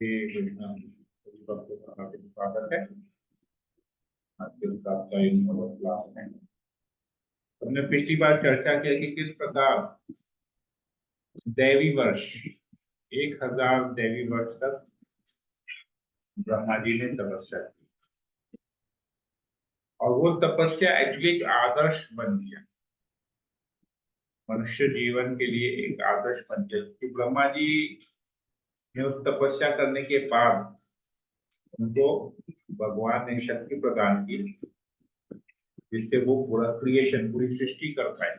स्वागत है। आज के आपका इन क्लास में हमने पिछली बार चर्चा की कि किस प्रकार दैवी वर्ष 1000 दैवी वर्ष तक ब्रह्मा जी ने तपस्या की और वो तपस्या एक्चुअली एक आदर्श बन गया, मनुष्य जीवन के लिए एक आदर्श बन गया। कि ब्रह्मा जी ने उस तपस्या करने के बाद उनको भगवान ने शक्ति प्रदान की जिससे वो पूरा क्रिएशन, पूरी सृष्टि कर पाए।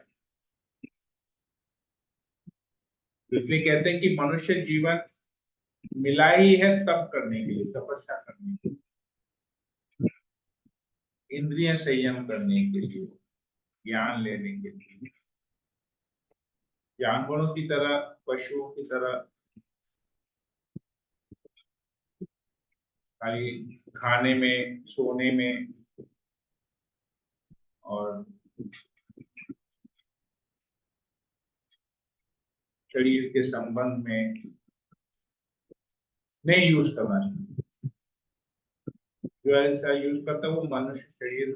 इसलिए कहते हैं कि मनुष्य जीवन मिला ही है तप करने के लिए, तपस्या करने के लिए, इंद्रिय संयम करने के लिए, ज्ञान लेने के लिए। जानवरों की तरह, पशुओं की तरह खाली खाने में, सोने में और शरीर के संबंध में नहीं यूज करना चाहिए। जो ऐसा यूज करता है वो मनुष्य शरीर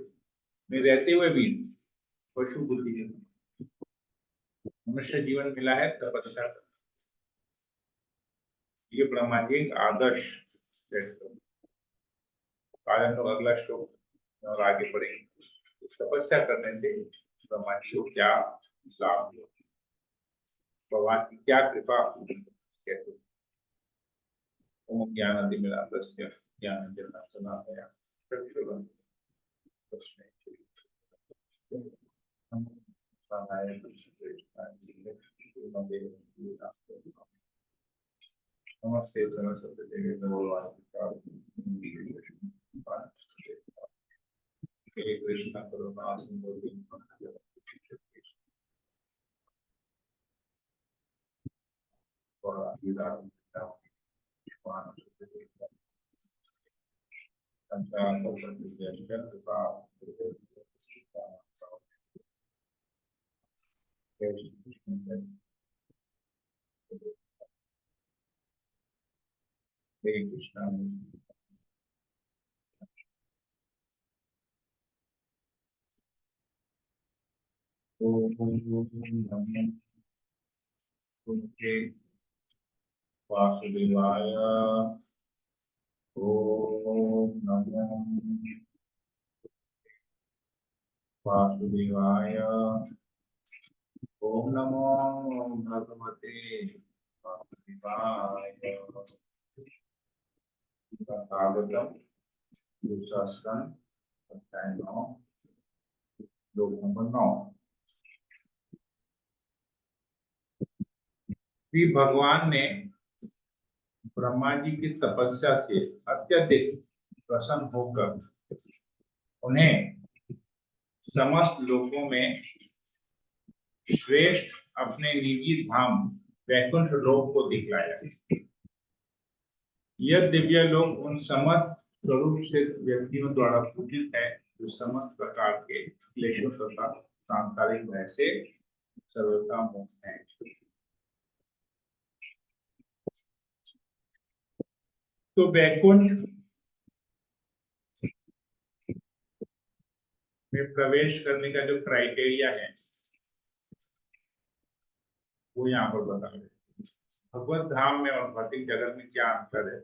में रहते हुए भी पशु बुद्धि है। मनुष्य जीवन मिला है तपस्या का। ये ब्रह्मा जी एक आदर्श कारण लोग अगला श्लोक और आगे बढ़ेंगे। तपस्या करने से ब्रह्मा जी को क्या लाभ हुआ, भगवान की क्या कृपा कहते। ओम ज्ञानादि मिला तस्य ज्ञान जन्म सनातया नमस्ते सरस्वती देवी कृष्ण करुणा सिंधु कृष्ण। वासुदेवाय ओम नमो वासुदेवाय ओम नमो भगवते वासुदेवाय। भागवतम दूसरा स्कंद अध्याय 9 श्लोक नंबर 9। श्री भगवान ने ब्रह्मा जी की तपस्या से अत्यधिक प्रसन्न होकर उन्हें समस्त लोकों में श्रेष्ठ अपने निजी धाम वैकुंठ लोक को दिखलाया। यह दिव्य लोक उन समस्त स्वरूप से व्यक्तियों द्वारा पूजित है जो समस्त प्रकार के क्लेशों तथा सांसारिक भय से सर्वथा मुक्त है। तो वैकुंठ में प्रवेश करने का जो क्राइटेरिया है वो यहाँ पर बता रहे। भगवत धाम में और भौतिक जगत में क्या अंतर है?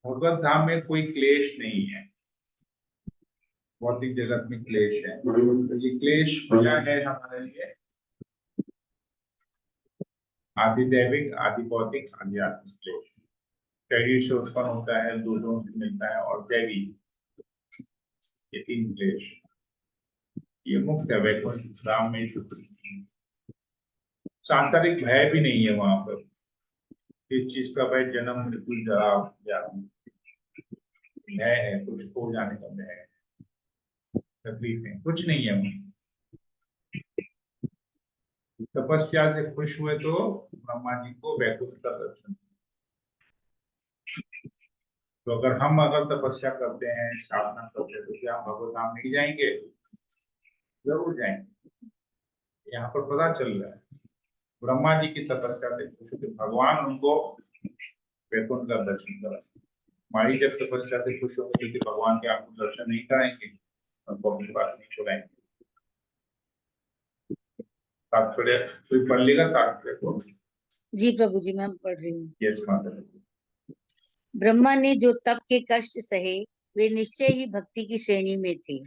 भगवत धाम में कोई क्लेश नहीं है, भौतिक जगत में क्लेश है। तो ये क्लेश क्या है हमारे लिए? आदि दैविक, आदि भौतिक, आदि आत्मिक क्लेश। शरीर से उत्पन्न होता है, दूसरों से मिलता है और दैवी, ये 3 क्लेश। ये मुक्त है वैकुंठ धाम में। सांसारिक भय भी नहीं है वहां पर। इस चीज का भय जन्म मृत्यु जरा भय है, कुछ हो जाने का भय है, तकलीफ है, कुछ नहीं है वहां। तपस्या से खुश हुए तो ब्रह्मा जी को वैकुंठ का दर्शन। तो अगर तपस्या करते हैं, साधना करते हैं, तो क्या हम भगवत धाम नहीं जाएंगे? जरूर जाएंगे। यहाँ पर पता चल रहा है ब्रह्मा जी की तपस्या से खुश होते भगवान उनको वैकुंठ का दर्शन करा। माई जब तपस्या से खुश होते थे भगवान के आपको दर्शन नहीं कराएंगे, उनको अपनी बात नहीं सुनाएंगे। तात्पर्य कोई पढ़ लेगा तात्पर्य को? जी प्रभु जी, मैं पढ़ रही हूँ। यस माता। ब्रह्मा ने जो तप के कष्ट सहे वे निश्चय ही भक्ति की श्रेणी में थे,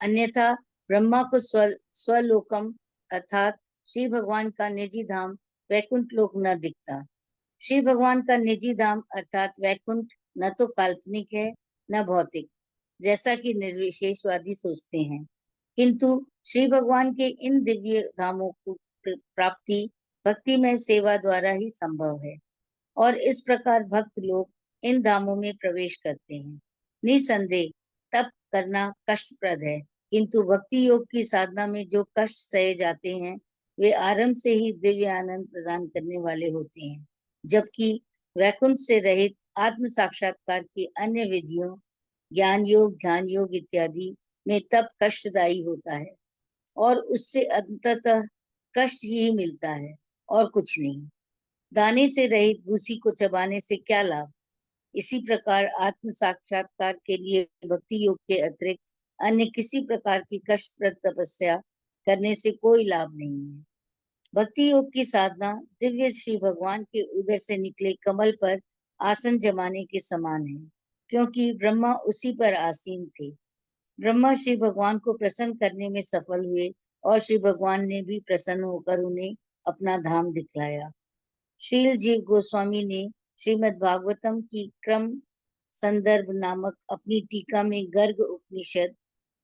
अन्यथा ब्रह्मा को स्वलोकम अर्थात श्री भगवान का निजी धाम वैकुंठ लोक न दिखता। श्री भगवान का निजी धाम अर्थात वैकुंठ न तो काल्पनिक है न भौतिक, जैसा कि निर्विशेषवादी सोचते हैं, किंतु श्री भगवान के इन दिव्य धामों को प्राप्ति भक्तिमय सेवा द्वारा ही संभव है, और इस प्रकार भक्त लोग इन धामों में प्रवेश करते हैं। निसंदेह तप करना कष्टप्रद है, किंतु भक्ति योग की साधना में जो कष्ट सहे जाते हैं वे आरंभ से ही दिव्य आनंद प्रदान करने वाले होते हैं, जबकि वैकुंठ से रहित आत्म साक्षात्कार की अन्य विधियों ज्ञान योग, ध्यान योग इत्यादि में तप कष्टदायी होता है और उससे अंततः कष्ट ही मिलता है और कुछ नहीं। दाने से रहित भूसी को चबाने से क्या लाभ? इसी प्रकार आत्म साक्षात्कार के लिए भक्ति योग के अतिरिक्त अन्य किसी प्रकार की कष्टप्रद तपस्या करने से कोई लाभ नहीं है। भक्ति योग की साधना दिव्य श्री भगवान के उदर से निकले कमल पर आसन जमाने के समान है, क्योंकि ब्रह्मा उसी पर आसीन थे। ब्रह्मा श्री भगवान को प्रसन्न करने में सफल हुए और श्री भगवान ने भी प्रसन्न होकर उन्हें अपना धाम दिखलाया। श्रील जीव गोस्वामी ने श्रीमद् भागवतम की क्रम संदर्भ नामक अपनी टीका में गर्ग उपनिषद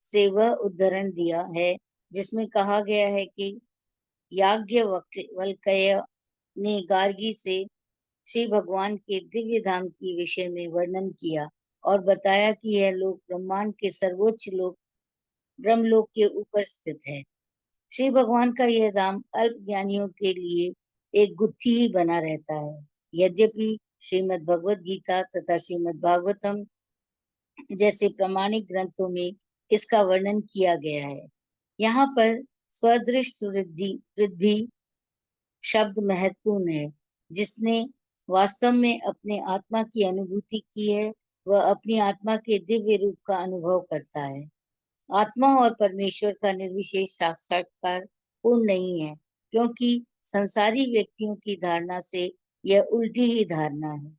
से वह उद्धरण दिया है जिसमें कहा गया है कि याज्ञवल्क्य ने गार्गी से श्री भगवान के दिव्य धाम के विषय में वर्णन किया और बताया कि यह लोक ब्रह्मांड के सर्वोच्च लोक ब्रह्मलोक के ऊपर स्थित है। श्री भगवान का यह धाम अल्प ज्ञानियों के लिए एक गुत्थी ही बना रहता है। यद्यपि श्रीमद् भगवद गीता तथा श्रीमद् भागवतम जैसे प्रमाणिक ग्रंथों में इसका वर्णन किया गया है, यहाँ पर स्वदृष्ट वृद्धि शब्द महत्वपूर्ण है। जिसने वास्तव में अपने आत्मा की अनुभूति की है वह अपनी आत्मा के दिव्य रूप का अनुभव करता है। आत्मा और परमेश्वर का निर्विशेष साक्षात्कार पूर्ण नहीं है, क्योंकि संसारी व्यक्तियों की धारणा से यह उल्टी ही धारणा है।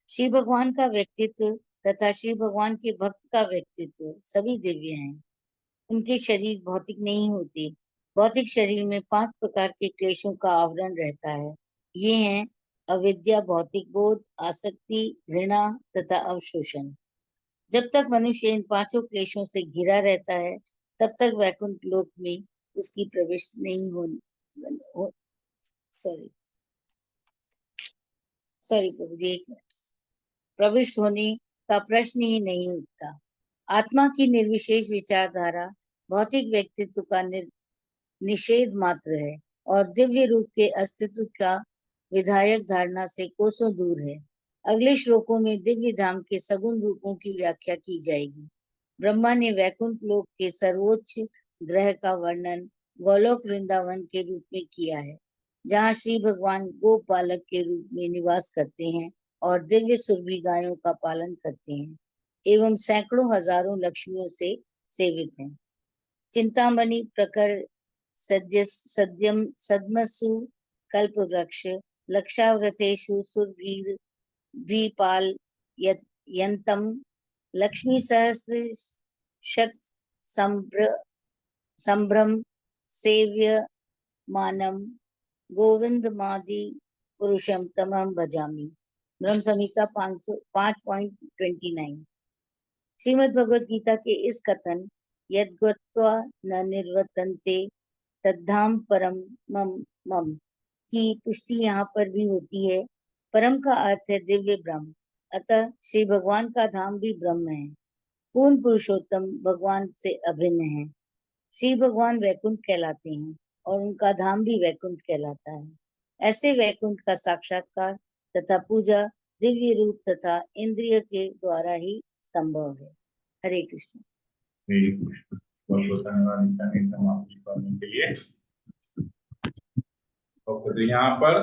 श्री भगवान का व्यक्तित्व तथा श्री भगवान के भक्त का व्यक्तित्व सभी दिव्य हैं। उनके शरीर भौतिक नहीं होते। भौतिक शरीर में 5 प्रकार के क्लेशों का आवरण रहता है। ये हैं अविद्या, भौतिक बोध, आसक्ति, घृणा तथा अवशोषण। जब तक मनुष्य इन 5 क्लेशों से घिरा रहता है तब तक वैकुंठ लोक में उसकी प्रवेश नहीं प्रभु जी, प्रविष्ट होने का प्रश्न ही नहीं उठता। आत्मा की निर्विशेष विचारधारा भौतिक व्यक्तित्व का निषेध मात्र है और दिव्य रूप के अस्तित्व का विधायक धारणा से कोसों दूर है। अगले श्लोकों में दिव्य धाम के सगुण रूपों की व्याख्या की जाएगी। ब्रह्मा ने वैकुंठ लोक के सर्वोच्च ग्रह का वर्णन गोलोक वृंदावन के रूप में किया है, जहाँ श्री भगवान गोप बालक के रूप में निवास करते हैं और दिव्य सुरभि गायों का पालन करते हैं एवं सैकड़ों हजारों लक्ष्मियों से सेवित हैं। चिंतामणि प्रकर सद्यम सद्मसु कल्प वृक्ष लक्षावृतेषु सुरभीर द्विपाल यंतम लक्ष्मी सहस्र शत संभ्रम सेव्य मानम गोविंद मादि पुरुषम तमहम भजामि। ब्रह्म संहिता 5.29। श्रीमद् भगवद गीता के इस कथन यद्गत्वा न निर्वर्तन्ते तद्धाम परम मम की पुष्टि यहाँ पर भी होती है। परम का अर्थ है दिव्य ब्रह्म, अतः श्री भगवान का धाम भी ब्रह्म है। पूर्ण पुरुषोत्तम भगवान से अभिन्न है। श्री भगवान वैकुंठ कहलाते हैं और उनका धाम भी वैकुंठ कहलाता है। ऐसे वैकुंठ का साक्षात्कार तथा पूजा दिव्य रूप तथा इंद्रिय के द्वारा ही संभव है। हरे कृष्ण। बहुत बहुत धन्यवाद के लिए। ओके, तो यहाँ पर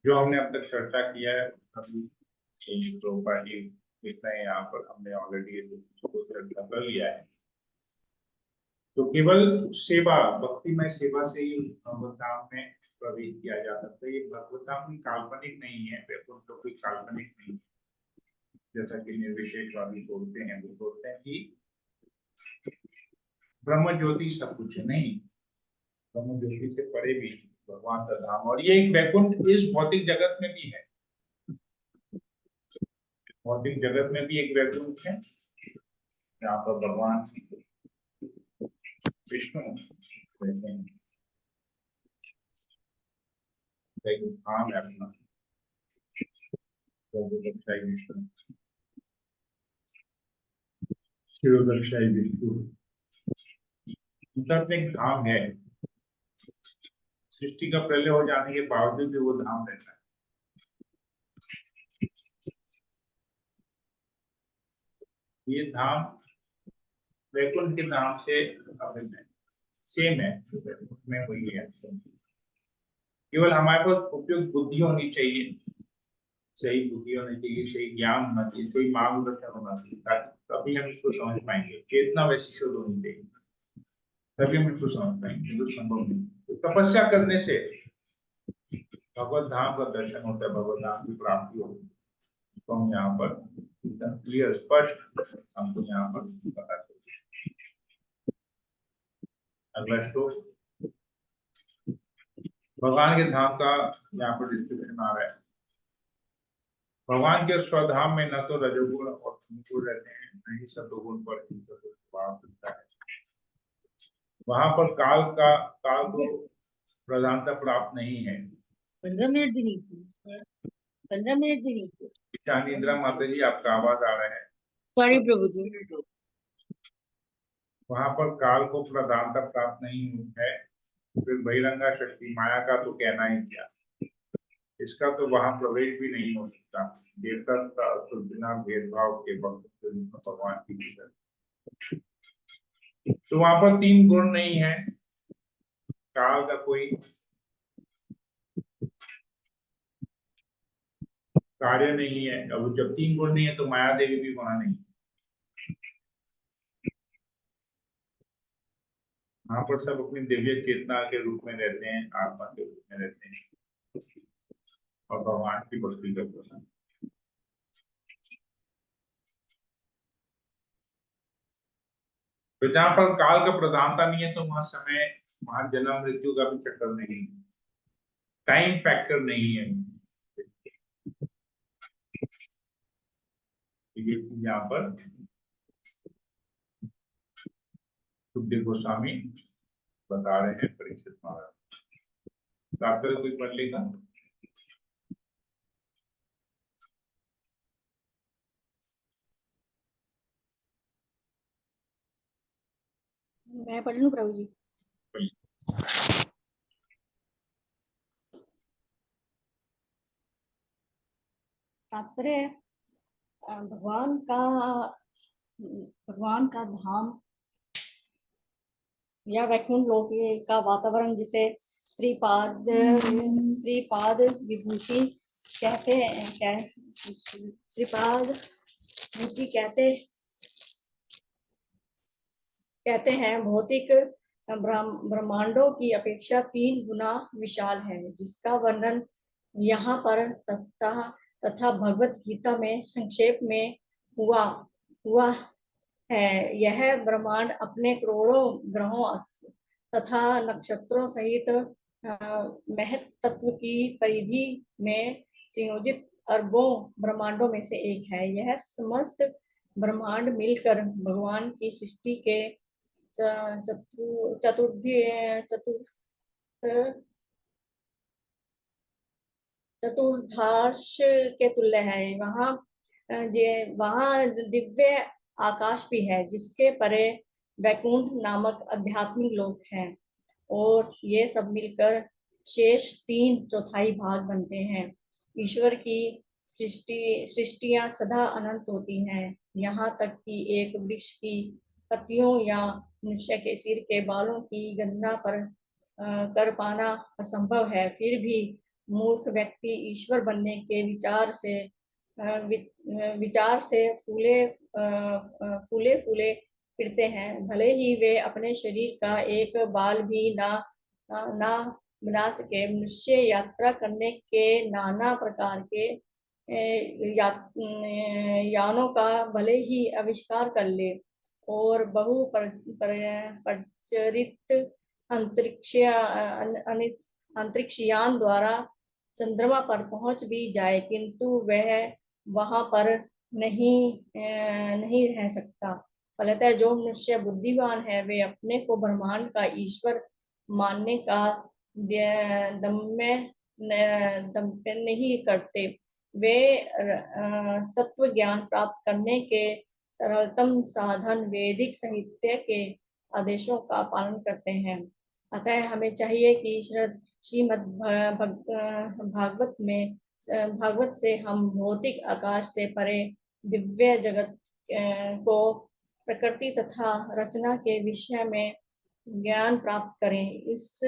जो हमने अब तक चर्चा किया है अभी प्रॉपर्टी इतना है, यहाँ पर हमने ऑलरेडी चर्चा कर लिया है। तो केवल सेवा, भक्तिमय सेवा से ही भगवत धाम में प्रवेश किया जा सकता है। ये भगवत धाम की काल्पनिक नहीं है, वैकुंठ तो कोई काल्पनिक नहीं है। जैसा कि निर्विशेषवादी बोलते हैं, वो बोलते हैं कि ब्रह्म ज्योति सब कुछ है, नहीं, ब्रह्म ज्योति से परे भी भगवान का धाम, और ये एक वैकुंठ इस भौतिक जगत में भी है। भौतिक जगत में भी एक वैकुंठ है जहाँ पर भगवान विष्णु रहते हैं। एक धाम है अपना शिरोदक्षाई विष्णु, शिरोदक्षाई विष्णु, उनका एक धाम है। सृष्टि का प्रलय हो जाने के बावजूद भी वो धाम रहता है। ये धाम वैकुंठ के धाम से अभिन्न है, सेम है, में वही है। केवल हमारे पास उपयुक्त बुद्धि होनी चाहिए, सही बुद्धि होनी चाहिए, सही ज्ञान होना चाहिए, सही मार्गदर्शन होना चाहिए, तभी हम इसको समझ पाएंगे। चेतना वैसी शुद्ध होनी चाहिए, तभी हम इसको समझ पाएंगे, तो संभव नहीं। तो तपस्या करने से भगवत धाम का दर्शन होता है, भगवत धाम की प्राप्ति होती है। तो हम यहाँ पर क्लियर स्पष्ट हमको यहाँ पर पता चलता है। अगला श्लोक, भगवान के धाम का यहाँ पर डिस्क्रिप्शन आ रहा है। भगवान के स्वधाम में न तो रजोगुण और तमोगुण रहते हैं, न ही सतोगुण पर इनका प्रभाव दिखता है। वहां पर काल को प्रधानता प्राप्त नहीं है। 15 मिनट भी नहीं थी, 15 मिनट भी नहीं थी। निद्रा माता जी, आपका आवाज आ रहा है? सॉरी प्रभु जी। वहां पर काल को प्रधानता प्राप्त नहीं है, फिर बहिरंगा शक्ति माया का तो कहना ही क्या, इसका तो वहां प्रवेश भी नहीं हो सकता। देवता तो बिना भेदभाव के भगवान की भीतर, तो वहां पर 3 गुण नहीं है, काल का कोई कार्य नहीं है। अब जब 3 गुण नहीं है तो माया देवी भी वहां नहीं, वहां पर सब अपनी दिव्य चेतना के रूप में रहते हैं, आत्मा के रूप में रहते हैं और भगवान की भक्ति करते हैं। तो जहाँ पर काल का प्रधानता नहीं है तो वहां समय, वहां जन्म मृत्यु का भी चक्कर नहीं है, टाइम फैक्टर नहीं है। ये यहाँ पर सुखदेव गोस्वामी बता रहे हैं परीक्षित महाराज। डॉक्टर कोई पढ़ लेगा? मैं पढ़ लूं प्रभु जी? तात्पर्य है, भगवान का धाम या वैकुंठ लोक का वातावरण जिसे त्रिपाद विभूति त्रिपाद विभूति कहते हैं, भौतिक ब्रह्मांडों की अपेक्षा 3 गुना विशाल है, जिसका वर्णन यहाँ पर तथा भगवत गीता में संक्षेप में हुआ है। यह ब्रह्मांड अपने करोड़ों ग्रहों तथा नक्षत्रों सहित महत तत्व की परिधि में संयोजित अरबों ब्रह्मांडों में से एक है। यह समस्त ब्रह्मांड मिलकर भगवान की सृष्टि के चतुर्धाश के तुल्य है। वहाँ दिव्य आकाश भी है, जिसके परे वैकुंठ नामक आध्यात्मिक लोक है, और ये सब मिलकर शेष 3/4 भाग बनते हैं। ईश्वर की सृष्टियां सदा अनंत होती हैं, यहाँ तक कि एक वृक्ष की पत्तियों या मनुष्य के सिर के बालों की गणना पर कर पाना असंभव है, फिर भी मूर्ख व्यक्ति ईश्वर बनने के विचार से फूले फूले फिरते हैं, भले ही वे अपने शरीर का एक बाल भी ना बना सके। मनुष्य यात्रा करने के नाना प्रकार के यानों का भले ही आविष्कार कर ले और प्रचलित अंतरिक्षयान द्वारा चंद्रमा पर पहुंच भी जाए, किंतु वह वहां पर नहीं रह सकता। फलतः जो मनुष्य बुद्धिमान है वे अपने को ब्रह्मांड का ईश्वर मानने का दम्भ नहीं करते। वे सत्व ज्ञान प्राप्त करने के सरलतम साधन वैदिक साहित्य के आदेशों का पालन करते हैं। अतः हमें चाहिए कि श्रीमद् भागवत से हम भौतिक आकाश से परे दिव्य जगत को प्रकृति तथा रचना के विषय में ज्ञान प्राप्त करें। इस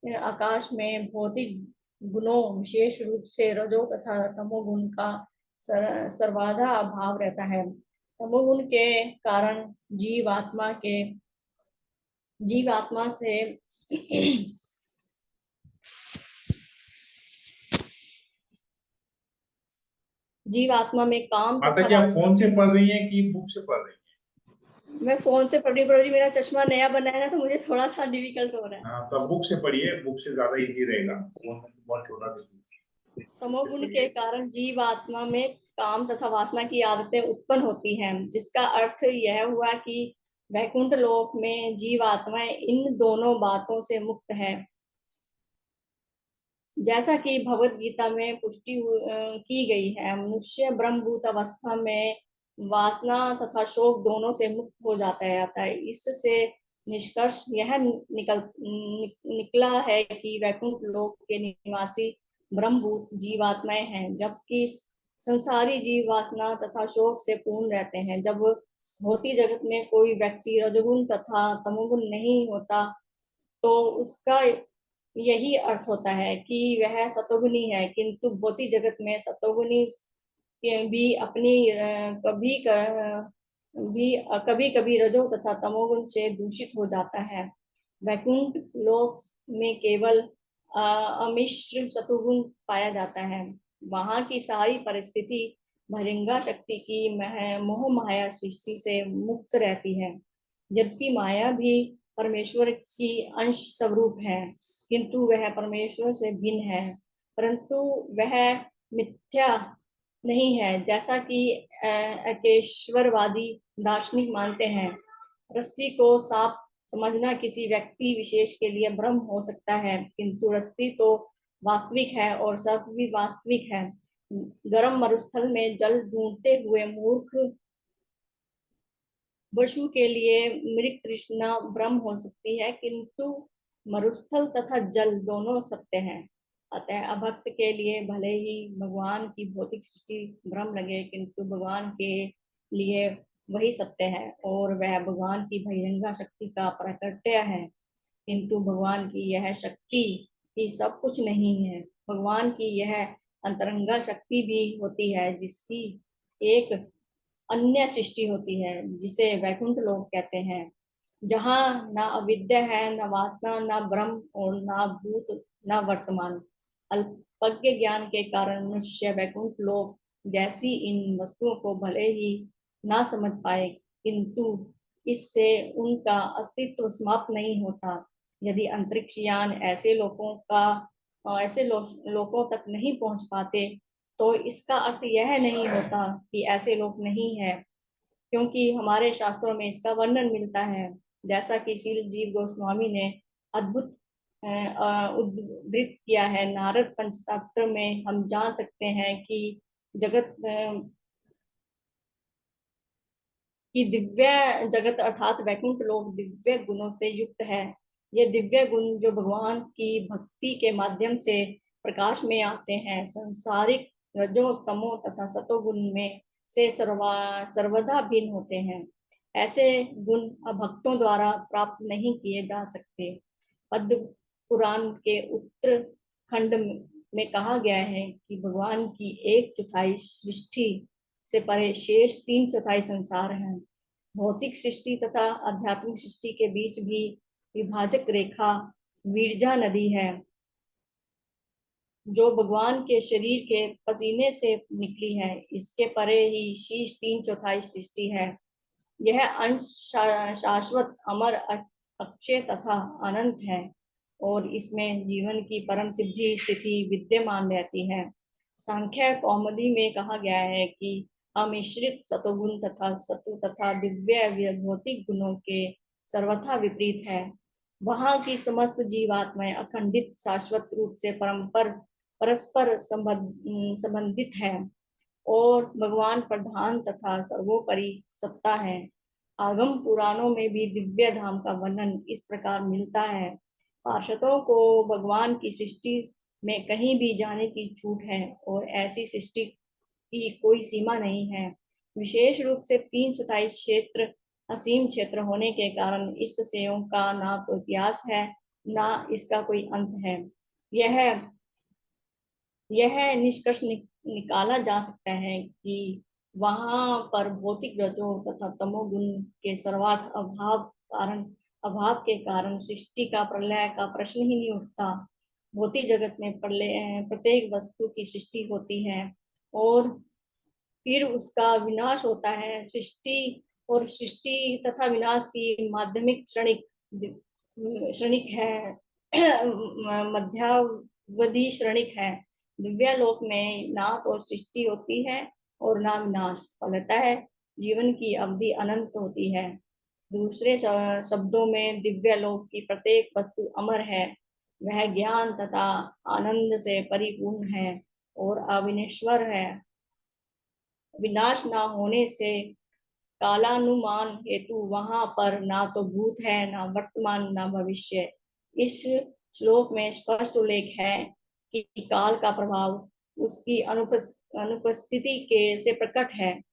आकाश में भौतिक गुणों, विशेष रूप से रजो तथा तमोगुण का सर्वदा अभाव रहता है। तमोगुण के कारण जीवात्मा से जीवात्मा में काम माता जी आप फोन से पढ़ रही हैं कि बुक से पढ़ रही हैं? मैं फोन से पढ़ रही, मेरा चश्मा नया बना है ना, तो मुझे थोड़ा सा डिफिकल्ट हो रहा है। हाँ, तो बुक से पढ़िए, बुक से ज्यादा इजी रहेगा, फोन में बहुत छोटा दिखता है। तमोगुण के कारण जीवात्मा में काम तथा वासना की आदतें उत्पन्न होती हैं, जिसका अर्थ यह हुआ कि वैकुंठ लोक में जीवात्माएं इन दोनों बातों से मुक्त है। जैसा कि भगवत गीता में पुष्टि की गई है, मनुष्य ब्रह्मभूत अवस्था में वासना तथा शोक दोनों से मुक्त हो जाता है। इससे निष्कर्ष यह निकला है कि वैकुंठ लोक के निवासी ब्रह्मभूत जीवात्माएं हैं, जबकि संसारी जीव वासना तथा शोक से पूर्ण रहते हैं। जब भौतिक जगत में कोई व्यक्ति रजोगुण तथा तमोगुण नहीं होता, तो उसका यही अर्थ होता है कि वह सतोगुणी है, किंतु भौतिक जगत में सतोगुणी भी कभी कभी रजो तथा तमोगुण से दूषित हो जाता है। वैकुंठ लोक में केवल अमिश्र सतोगुण पाया जाता है। वहां की सारी परिस्थिति भरिंगा शक्ति की मोह माया सृष्टि से मुक्त रहती है, जबकि माया भी परमेश्वर की अंश स्वरूप है, किंतु वह परमेश्वर से भिन्न है, परंतु वह मिथ्या नहीं है, जैसा कि अकेश्वरवादी दार्शनिक मानते हैं। रस्सी को साफ समझना किसी व्यक्ति विशेष के लिए भ्रम हो सकता है, किंतु रस्सी तो वास्तविक है और सर्प भी वास्तविक है। गर्म मरुस्थल में जल ढूंढते हुए मूर्ख वसु के लिए मृग तृष्णा भ्रम हो सकती है, किंतु मरुस्थल तथा जल दोनों सत्य हैं। अतः अभक्त के लिए भले ही भगवान की भौतिक सृष्टि भ्रम लगे, किंतु भगवान के लिए वही सत्य है और वह भगवान की बहिरंगा शक्ति का प्रकट्य है। किंतु भगवान की यह शक्ति ही सब कुछ नहीं है। भगवान की यह अंतरंगा शक्ति भी होती है, जिसकी एक अन्य सृष्टि होती है, जिसे वैकुंठ लोक कहते हैं, जहाँ ना अविद्या है, न वासना, न ब्रह्म और न भूत, न वर्तमान। अल्पज्ञ ज्ञान के कारण मनुष्य वैकुंठ लोक जैसी इन वस्तुओं को भले ही ना समझ पाए, किंतु इससे उनका अस्तित्व समाप्त नहीं होता। यदि अंतरिक्षयान ऐसे लोकों तक नहीं पहुंच पाते, तो इसका अर्थ यह नहीं होता कि ऐसे लोग नहीं है, क्योंकि हमारे शास्त्रों में इसका वर्णन मिलता है, जैसा कि श्रील जीव गोस्वामी ने अद्भुत उद्धृत किया है। नारद पंचतंत्र में हम जान सकते हैं कि जगत की दिव्य जगत अर्थात वैकुंठ लोक दिव्य गुणों से युक्त है। ये दिव्य गुण जो भगवान की भक्ति के माध्यम से प्रकाश में आते हैं, संसारिक रजो तमो तथा सतोगुण में से सर्वदा भिन्न होते हैं। ऐसे गुण भक्तों द्वारा प्राप्त नहीं किए जा सकते। पुराण के उत्तरखंड में कहा गया है कि भगवान की 1/4 सृष्टि से परे शेष 3/4 संसार है। भौतिक सृष्टि तथा आध्यात्मिक सृष्टि के बीच भी विभाजक रेखा विरजा नदी है, जो भगवान के शरीर के पसीने से निकली है। इसके परे ही शीश 3/4 सृष्टि है। यह अंश शाश्वत, अमर, अक्षय तथा अनंत है और इसमें जीवन की परम सिद्धि स्थिति विद्यमान रहती है। सांख्य कौमुदी में कहा गया है कि अमिश्रित सतोगुण तथा सत्व तथा दिव्य भौतिक गुणों के सर्वथा विपरीत है। वहां की समस्त जीवात्माएं अखंडित शाश्वत रूप से परस्पर संबंधित है और भगवान प्रधान तथा सर्वोपरि सत्ता है। आगम पुराणों में भी दिव्य धाम का वर्णन इस प्रकार मिलता है। पार्षदों को भगवान की सृष्टि में कहीं भी जाने की छूट है और ऐसी सृष्टि की कोई सीमा नहीं है। विशेष रूप से 3/4 क्षेत्र असीम क्षेत्र होने के कारण इस सेवों का ना तो इतिहास है, ना इसका कोई अंत है। यह निष्कर्ष निकाला जा सकता है कि वहां पर भौतिक रजो तथा तमोगुण के सर्वार्थ अभाव के कारण सृष्टि का प्रलय का प्रश्न ही नहीं उठता। भौतिक जगत में प्रत्येक वस्तु की सृष्टि होती है और फिर उसका विनाश होता है। सृष्टि तथा विनाश की माध्यमिक क्षणिक है मध्यावधि क्षणिक है। दिव्य लोक में ना तो सृष्टि होती है और ना विनाश, फलतः जीवन की अवधि अनंत होती है। दूसरे शब्दों में दिव्य लोक की प्रत्येक वस्तु अमर है, वह ज्ञान तथा आनंद से परिपूर्ण है और अविनश्वर है। विनाश न होने से कालानुमान हेतु वहां पर ना तो भूत है, ना वर्तमान, ना भविष्य। इस श्लोक में स्पष्ट उल्लेख है कि काल का प्रभाव उसकी अनुपस्थिति के से प्रकट है।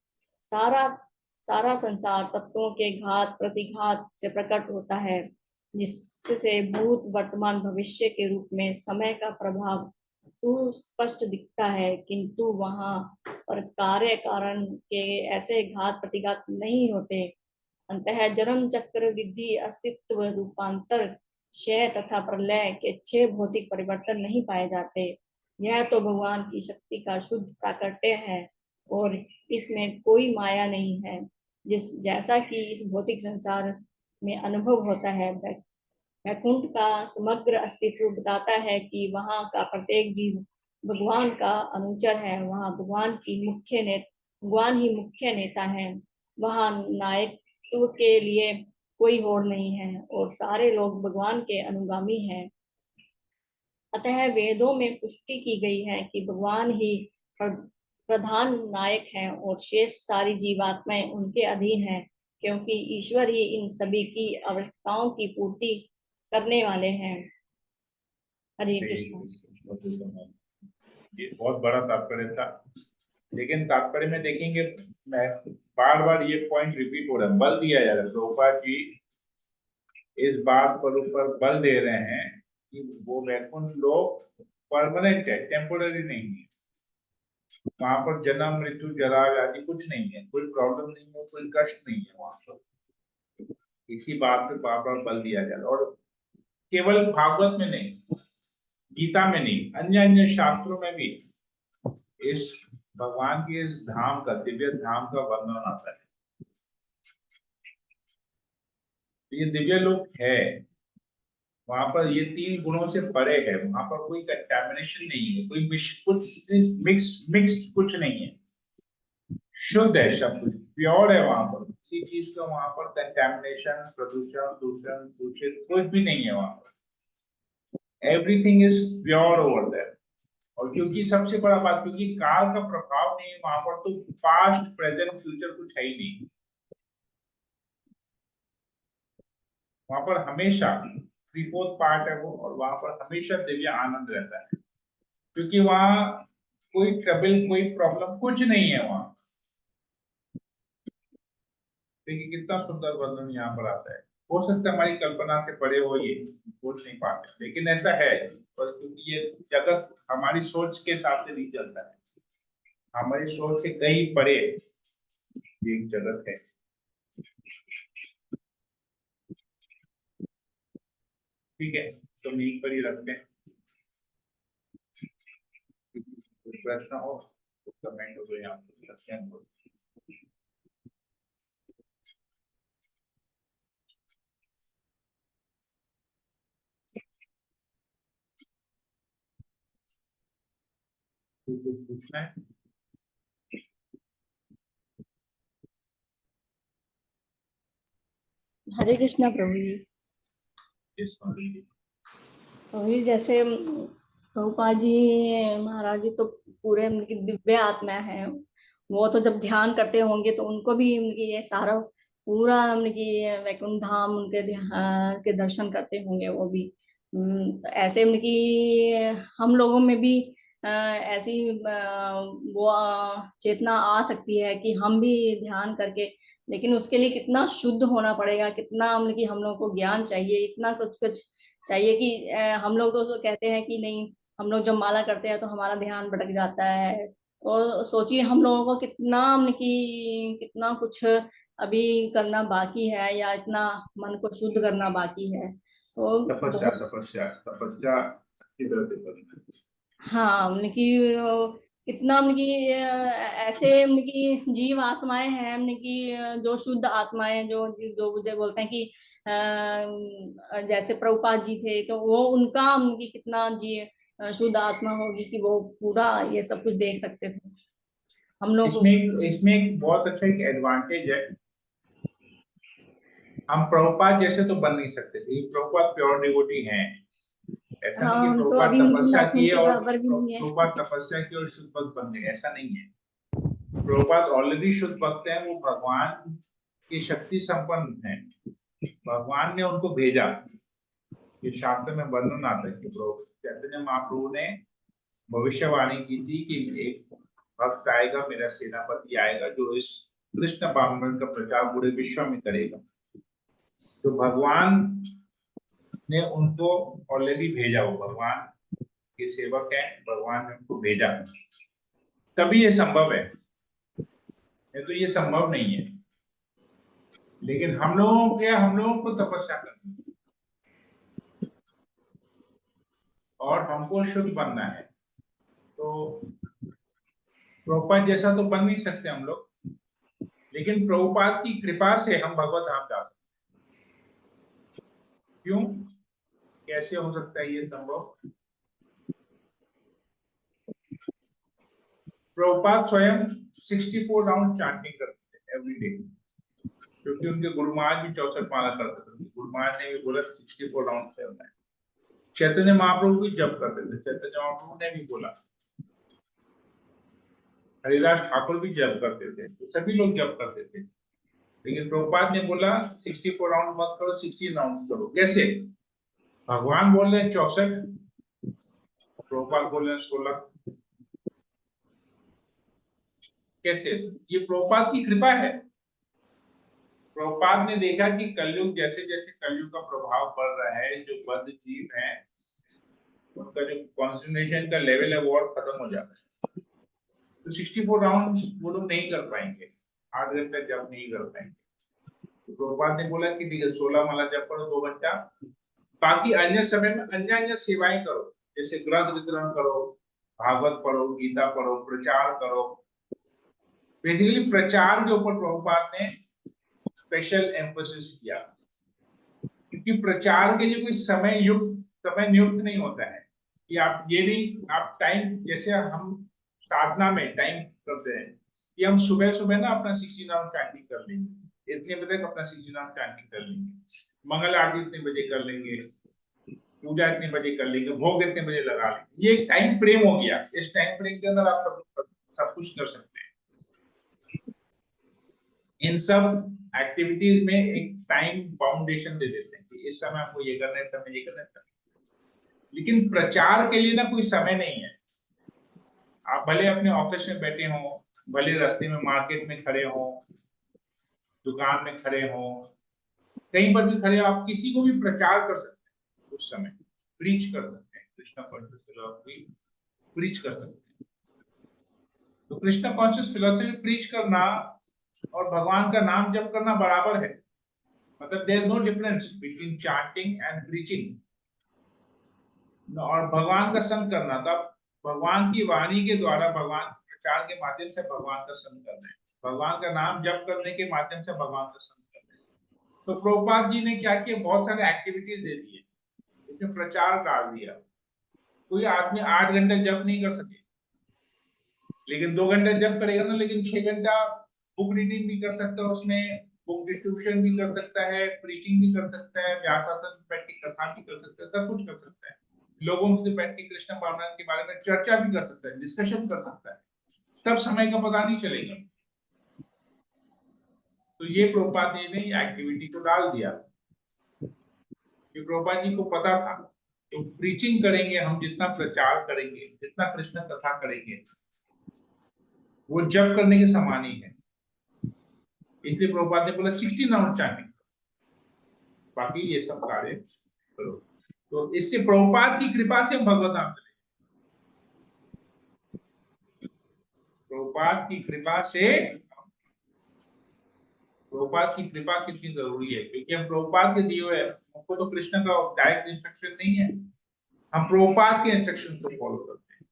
सारा संसार तत्वों के घात प्रतिघात से प्रकट होता है, जिससे भूत, वर्तमान, भविष्य के रूप में समय का प्रभाव सुस्पष्ट दिखता है, किंतु वहां पर कार्य कारण के ऐसे घात प्रतिघात नहीं होते। अंतः जन्म चक्र वृद्धि अस्तित्व रूपांतर क्षय तथा प्रलय के 6 भौतिक परिवर्तन नहीं पाए जाते। यह तो भगवान की शक्ति का शुद्ध प्राकट्य है और इसमें कोई माया नहीं है। जैसा कि इस भौतिक संसार में अनुभव होता है, वैकुंठ का समग्र अस्तित्व बताता है कि वहां का प्रत्येक जीव भगवान का अनुचर है। वहां भगवान ही मुख्य नेता है। वहां नायकत्व के लिए कोई होड़ नहीं है और सारे लोग भगवान के अनुगामी हैं। अतः वेदों में पुष्टि की गई है कि भगवान ही प्रधान नायक हैं और शेष सारी जीवात्माएं उनके अधीन हैं, क्योंकि ईश्वर ही इन सभी की आवश्यकताओं की पूर्ति करने वाले हैं। हरे कृष्ण। ये बहुत बड़ा तात्पर्य था, लेकिन तात्पर्य में देखेंगे मैं बार बार ये पॉइंट रिपीट हो रहा है, बल दिया जा रहा है। प्रभुपाद जी इस बात पर ऊपर बल दे रहे हैं कि वो वैकुंठ लोक परमानेंट है, टेम्पोररी नहीं है। वहां पर जन्म मृत्यु जरा आदि कुछ नहीं है, कोई प्रॉब्लम नहीं है, कोई कष्ट नहीं है वहां पर। इसी बात पे बार बार बल दिया जा रहा है। और केवल भागवत में नहीं, गीता में नहीं, अन्य अन्य शास्त्रों में भी इस भगवान के इस धाम का, दिव्य धाम का वर्णन आता है। ये दिव्य लोक है, वहां पर ये 3 गुणों से परे है। वहां पर कोई कंटैमिनेशन नहीं है, कोई मिक्स कुछ नहीं है, शुद्ध है सब कुछ, प्योर है। वहां पर किसी चीज का वहां पर कंटैमिनेशन, प्रदूषण, दूषण, दूषित कुछ भी नहीं है वहां पर। Everything is pure over there. और क्योंकि सबसे बड़ा बात, क्योंकि काल का प्रभाव नहीं है वहां पर, तो पास्ट प्रेजेंट फ्यूचर कुछ है ही नहीं वहां पर। हमेशा 3/4 पार्ट है वो, और वहां पर हमेशा दिव्य आनंद रहता है, क्योंकि वहां कोई ट्रबल, कोई प्रॉब्लम कुछ नहीं है वहां। देखिए कितना सुंदर वर्णन यहाँ पर आता है। हो सकता है हमारी कल्पना से परे हो, ये सोच नहीं पाते, लेकिन ऐसा है बस, क्योंकि ये जगत हमारी सोच के हिसाब से नहीं चलता है, हमारी सोच से कहीं परे ये एक जगत है। ठीक है, तो यहीं पर ही रखते हैं। कोई प्रश्न हो तो कमेंट हो, यहाँ पे रखते हैं। कुछ पूछना है? हरे कृष्णा प्रभु जी। प्रभु जी जैसे प्रभुपाद जी महाराज जी तो पूरे उनकी दिव्य आत्मा है, वो तो जब ध्यान करते होंगे तो उनको भी उनकी ये सारा पूरा उनकी वैकुंठ धाम उनके ध्यान के दर्शन करते होंगे वो भी। ऐसे उनकी हम लोगों में भी ऐसी वो चेतना आ सकती है कि हम भी ध्यान करके, लेकिन उसके लिए कितना शुद्ध होना पड़ेगा, कितना उनकी हम लोग को ज्ञान चाहिए, इतना कुछ कुछ चाहिए कि हम लोग तो कहते हैं कि नहीं, हम लोग जब माला करते हैं तो हमारा ध्यान भटक जाता है। तो सोचिए हम लोगों को कितना उनकी कितना कुछ अभी करना बाकी है, या इतना मन को शुद्ध करना बाकी है। तो तपस्या बहुत तपस्या तपस्या अच्छी तरह से करना है। हाँ उनकी कितना उनकी ऐसे उनकी जीव आत्माएं हैं उनकी, जो शुद्ध आत्माएं जो जो मुझे बोलते हैं कि जैसे प्रभुपाद जी थे तो वो उनका उनकी कितना जी शुद्ध आत्मा होगी कि वो पूरा ये सब कुछ देख सकते थे हम लोग। इसमें एक बहुत अच्छा एक एडवांटेज है, हम प्रभुपाद जैसे तो बन नहीं सकते थे, प्रभुपाद प्योर डिवोटी हैं, ऐसा नहीं कि हाँ तो प्रभुपाद अभी तपस्या उनकी किए उनके और बराबर भी नहीं है। प्रभुपाद तपस्या की और शुद्ध भक्त बन गए, ऐसा नहीं है। प्रभुपाद ऑलरेडी शुद्ध भक्त हैं, वो भगवान की शक्ति संपन्न है, भगवान ने उनको भेजा। ये शास्त्र में वर्णन आता है कि चैतन्य महाप्रभु ने भविष्यवाणी की थी कि एक भक्त आएगा, मेरा सेनापति आएगा, जो इस कृष्ण भावना का प्रचार पूरे विश्व में करेगा। तो भगवान ने उनको ऑलरेडी भेजा, वो भगवान के सेवक है, भगवान ने उनको भेजा, तभी ये संभव है, नहीं तो ये संभव नहीं है। लेकिन हम लोगों को तपस्या करनी है और हमको शुद्ध बनना है। तो प्रभुपाद जैसा तो बन नहीं सकते हम लोग, लेकिन प्रभुपाद की कृपा से हम भगवत धाम जा सकते हैं। क्यों, कैसे हो सकता है ये संभव? प्रभुपाद स्वयं 64 राउंड चैंटिंग करते थे एवरी डे, क्योंकि उनके गुरु महाराज भी 64 माला करते थे, गुरु महाराज ने भी बोला 64 राउंड करना है। चैतन्य महाप्रभु भी जप करते थे, चैतन्य महाप्रभु ने भी बोला, हरिदास ठाकुर भी जप करते थे, तो सभी लोग जप करते थे। लेकिन प्रभुपाद ने बोला 64 राउंड मत करो, 16 राउंड करो। कैसे? भगवान बोल रहे हैं 64, प्रभुपाद बोल रहे हैं 16। कैसे? ये प्रभुपाद की कृपा है। प्रभुपाद ने देखा कि कलयुग जैसे जैसे कलयुग का प्रभाव बढ़ रहा है, जो बद्ध जीव है उनका जो कॉन्सेंट्रेशन का लेवल है वो और खत्म हो जाता है, तो 64 राउंड वो लोग नहीं कर पाएंगे, 8 घंटे जब नहीं कर पाएंगे। तो प्रभुपाद ने बोला कि ठीक है 16 माला जप करो 2 घंटा, बाकी अन्य समय में अन्य अन्य सेवाएं करो, जैसे ग्रंथ वितरण करो, भागवत पढ़ो, गीता पढ़ो, प्रचार करो। बेसिकली प्रचार के ऊपर प्रभुपाद ने स्पेशल एम्फोसिस किया, क्योंकि प्रचार के लिए कोई समय नियुक्त नहीं होता है कि आप ये नहीं, आप टाइम, जैसे हम साधना में टाइम करते हैं कि हम सुबह सुबह ना अपना 16 राउंड चैंटिंग कर लेंगे, इतने बजे तक अपना 16 राउंड चैंटिंग कर लेंगे, मंगल आरती इतने बजे कर लेंगे, पूजा इतने बजे कर लेंगे, भोग इतने बजे लगा लेंगे। ये एक टाइम फ्रेम हो गया, इस टाइम फ्रेम के अंदर आप सब कुछ कर सकते हैं। इन सब एक्टिविटीज में एक टाइम बाउंडेशन दे देते हैं कि इस समय आपको ये करना है, इस समय ये करना है। लेकिन प्रचार के लिए ना कोई समय नहीं है। आप भले अपने ऑफिस में बैठे हो, भले रास्ते में मार्केट में खड़े हो, दुकान में खड़े हो, कहीं पर भी खड़े आप किसी को भी प्रचार कर सकते हैं, उस समय प्रीच कर सकते हैं, कृष्णा कॉन्शियस फिलॉसफी प्रीच कर सकते हैं। तो कृष्णा कॉन्शियस फिलॉसफी प्रीच करना और भगवान का नाम जप करना बराबर है, मतलब there is no difference between chanting and preaching. और भगवान का संग करना, तब भगवान की वाणी के द्वारा, भगवान प्रचार के माध्यम से भगवान का संग करना है, भगवान का नाम जप करने के माध्यम से भगवान का संग करना है। तो प्रभुपाद जी ने क्या किया, बहुत सारे एक्टिविटीज दे दिए, उसमें प्रचार डाल दिया। कोई आदमी 8 घंटे जप नहीं कर सके, लेकिन 2 घंटे जप करेगा ना, लेकिन 6 घंटा बुक रीडिंग भी कर सकता है, उसमें बुक डिस्ट्रीब्यूशन भी कर सकता है, प्रीचिंग भी कर सकता है, व्यासासन बैठ के कथा भी कर सकता है, सब कुछ कर सकता है, लोगों से बैठ के कृष्ण भावना के बारे में चर्चा भी कर सकता है, डिस्कशन कर सकता है, तब समय का पता नहीं चलेगा। तो ये प्रभुपाद जी ने एक्टिविटी को डाल दिया, कि प्रभुपाद जी को पता था तो प्रीचिंग करेंगे हम, जितना प्रचार करेंगे, जितना कृष्ण कथा करेंगे, वो जप करने के समान ही है। इसलिए प्रभुपाद ने बोला 16 आवर्स चैंटिंग, बाकी ये सब कार्य करो। तो इससे प्रभुपाद की कृपा से हम भगवत नाम चले, प्रभुपाद की कृपा से। प्रभुपाद की कृपा कितनी जरूरी है, क्योंकि हम प्रभुपाद के दिए हुए, हमको तो कृष्ण का डायरेक्ट इंस्ट्रक्शन नहीं है, हम प्रभुपाद के इंस्ट्रक्शन को फॉलो करते हैं,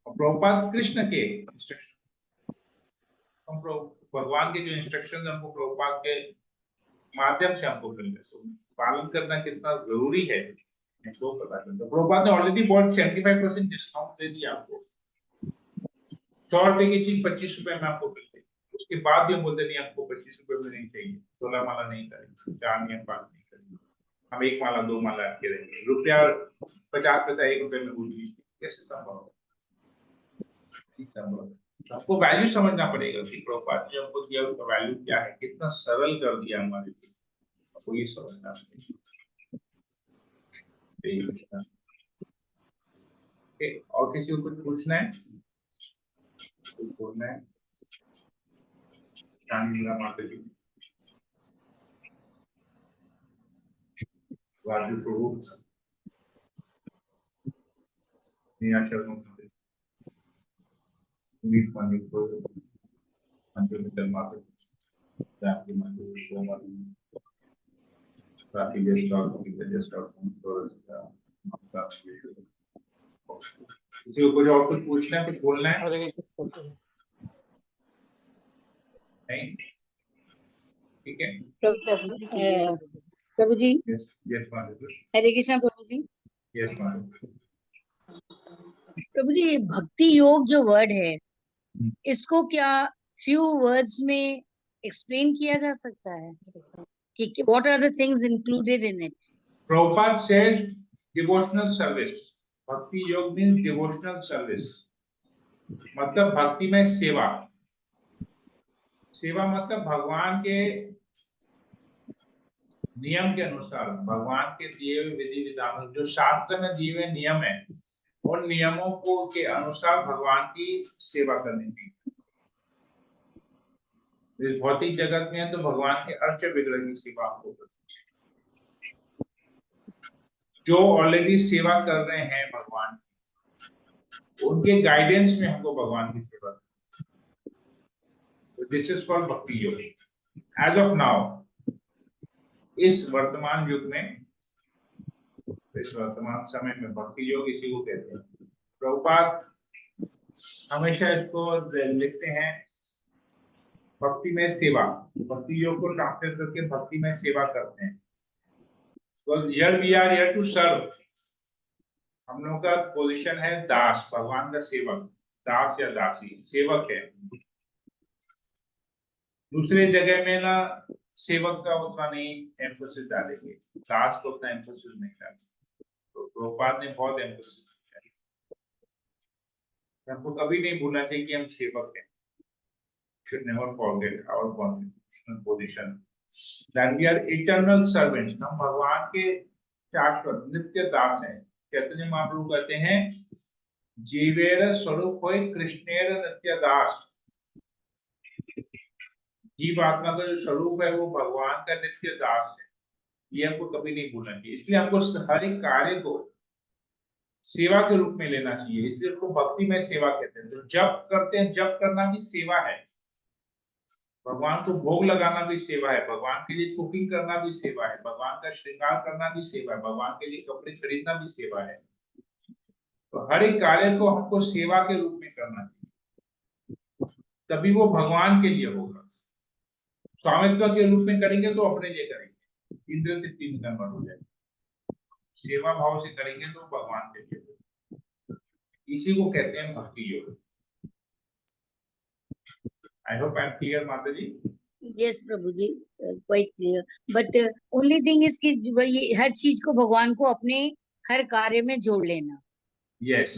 और प्रभुपाद कृष्ण के इंस्ट्रक्शन, हम भगवान के जो इंस्ट्रक्शन हमको प्रभुपाद के माध्यम से हमको मिल रहे, तो पालन करना कितना जरूरी है हमको पता चलता है। प्रभुपाद ने ऑलरेडी बहुत 75% डिस्काउंट दे दिया आपको, 100 रुपए की चीज 25 रुपए में आपको मिलती है, उसके बाद भी हम बोलते नहीं आपको 25 रुपए में नहीं चाहिए, 16 माला नहीं करेंगे, 4 नियम पालन नहीं करेंगे, हम 1 माला 2 माला के रहेंगे, रुपया 50 पैसा 1 रुपए में भूल लीजिए, कैसे संभव है? संभव है। आपको वैल्यू समझना पड़ेगा कि प्रभुपाद जी हमको दिया उसका वैल्यू क्या है, कितना सरल कर दिया हमारे लिए, आपको ये समझना पड़ेगा। और किसी को कुछ पूछना है, कुछ बोलना है? माता जी, राजू प्रभु, नेहा शर्मा, उम्मीद पांडे को, अंजू मित्तल माता, जानकी माता, राखी जयस्वाल, किसी को कुछ और कुछ पूछना है, कुछ बोलना है? नहीं, ठीक है। प्रभु जी, यस यस माता, हरे कृष्णा प्रभु जी। यस माता। प्रभु जी, ये भक्ति योग जो वर्ड है, इसको क्या फ्यू वर्ड्स में एक्सप्लेन किया जा सकता है कि what are the things included in it? Prabhupada says devotional service. भक्ति योग मीन्स डिवोशनल सर्विस, मतलब भक्ति में सेवा। सेवा मतलब भगवान के नियम के अनुसार, भगवान के दिए हुए विधि विधान, जो शास्त्र में दिए हुए नियम है, उन नियमों को के अनुसार भगवान की सेवा करनी चाहिए। इस भौतिक जगत में तो भगवान के अर्च विग्रह की सेवा हमको करनी चाहिए, जो ऑलरेडी सेवा कर रहे हैं भगवान, उनके गाइडेंस में हमको भगवान की सेवा करनी। दिस इज कॉल्ड भक्ति योग। एज ऑफ नाउ, इस वर्तमान युग में, इस वर्तमान समय में भक्ति योग इसी को कहते हैं। प्रभुपाद हमेशा इसको लिखते हैं भक्ति में सेवा, भक्ति योग को ट्रांसलेट करके भक्ति में सेवा करते हैं। तो here we are here to serve, हम लोग का पोजीशन है दास, भगवान का सेवक, दास या दासी, सेवक है। दूसरे जगह में ना सेवक का उतना नहीं एम्फोसिस डालेंगे, दास को उतना एम्फोसिस नहीं डालेंगे। तो प्रभुपाद ने बहुत एम्फोसिस किया, हमको कभी नहीं भूलना चाहिए कि हम सेवक हैं। Should never forget our constitutional position that we are eternal servants. हम भगवान के शाश्वत नित्य दास हैं। चैतन्य महाप्रभु कहते हैं जीवेर स्वरूप होय कृष्णेर नित्य दास। जीव आत्मा का जो स्वरूप है वो भगवान का नित्य दास है, ये हमको कभी नहीं भूलना चाहिए। इसलिए हमको हर एक कार्य को सेवा के रूप में लेना चाहिए, इसलिए उसको भक्ति में सेवा कहते हैं। जो जप करते हैं, जप करना भी सेवा है, भगवान को भोग लगाना भी सेवा है, भगवान के लिए कुकिंग करना भी सेवा है, भगवान का श्रृंगार करना भी सेवा है, भगवान के लिए कपड़े खरीदना भी सेवा है। तो हर एक कार्य को हमको सेवा के रूप में करना चाहिए, तभी वो भगवान के लिए होगा। स्वामित्व के रूप में करेंगे तो अपने लिए करेंगे, इंद्र तृप्ति में कन्वर्ट हो जाएगा। सेवा भाव से करेंगे तो भगवान के लिए होगा। इसी को कहते हैं भक्ति योग। I hope I am clear माता जी। यस प्रभु जी, quite clear. But only thing is कि वही हर चीज को भगवान को अपने हर कार्य में जोड़ लेना। Yes,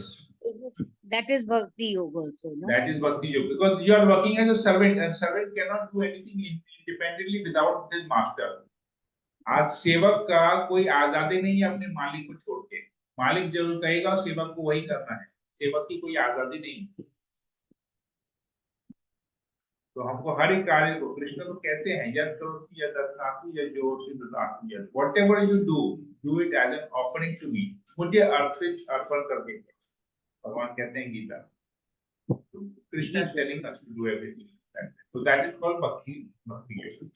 that is bhakti yoga also, no? that is bhakti yoga, because you are working as a servant and servant cannot do anything independently without his master. आज सेवक का कोई आजादी नहीं है अपने मालिक को छोड़ के, मालिक जो कहेगा सेवक को वही करना है, सेवक की कोई आजादी नहीं। तो हमको हर एक कार्य को, कृष्ण तो कहते हैं यद करोति यद ददाति यद जोरति ददाति यद, whatever you do it as an offering to me, मुझे अर्पण करके। भगवान कहते हैं Gita, Krishna is telling us to do everything, so that is called bhakti yoga।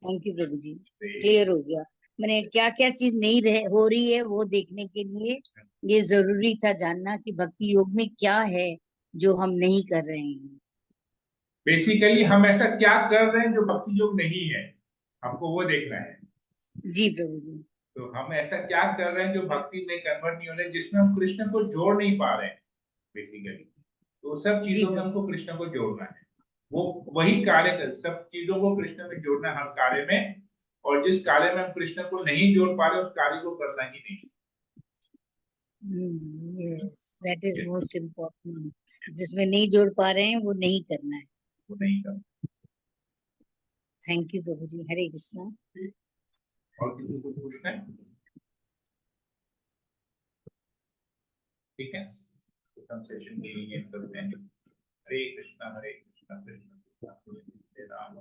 Thank you Prabhu ji, clear हो गया। मैंने क्या क्या चीज नहीं हो रही है वो देखने के लिए ये जरूरी था जानना कि भक्ति योग में क्या है जो हम नहीं कर रहे हैं। बेसिकली हम ऐसा क्या कर रहे हैं जो भक्ति योग नहीं है, हमको वो देखना है। जी प्रभु जी। तो हम ऐसा क्या कर रहे हैं जो भक्ति में कन्वर्ट नहीं हो रहे, जिसमें हम कृष्ण को जोड़ नहीं पा रहे हैं बेसिकली। तो सब चीजों में हमको कृष्ण को जोड़ना है, वो वही कार्य कर, सब चीजों को कृष्ण में जोड़ना है हर कार्य में, और जिस कार्य में हम कृष्ण को नहीं जोड़ पा रहे उस कार्य को करना ही नहीं। Yes, that is most important. जिसमें नहीं जोड़ पा रहे हैं वो नहीं करना है, वो नहीं करना। थैंक यू प्रभु जी, हरे कृष्णा। और किसी को पूछना है? ठीक है, सेशन के लिए करते हैं। हरे कृष्णा कृष्णा कृष्णा हरे राम।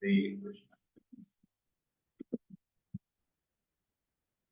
जय जगत।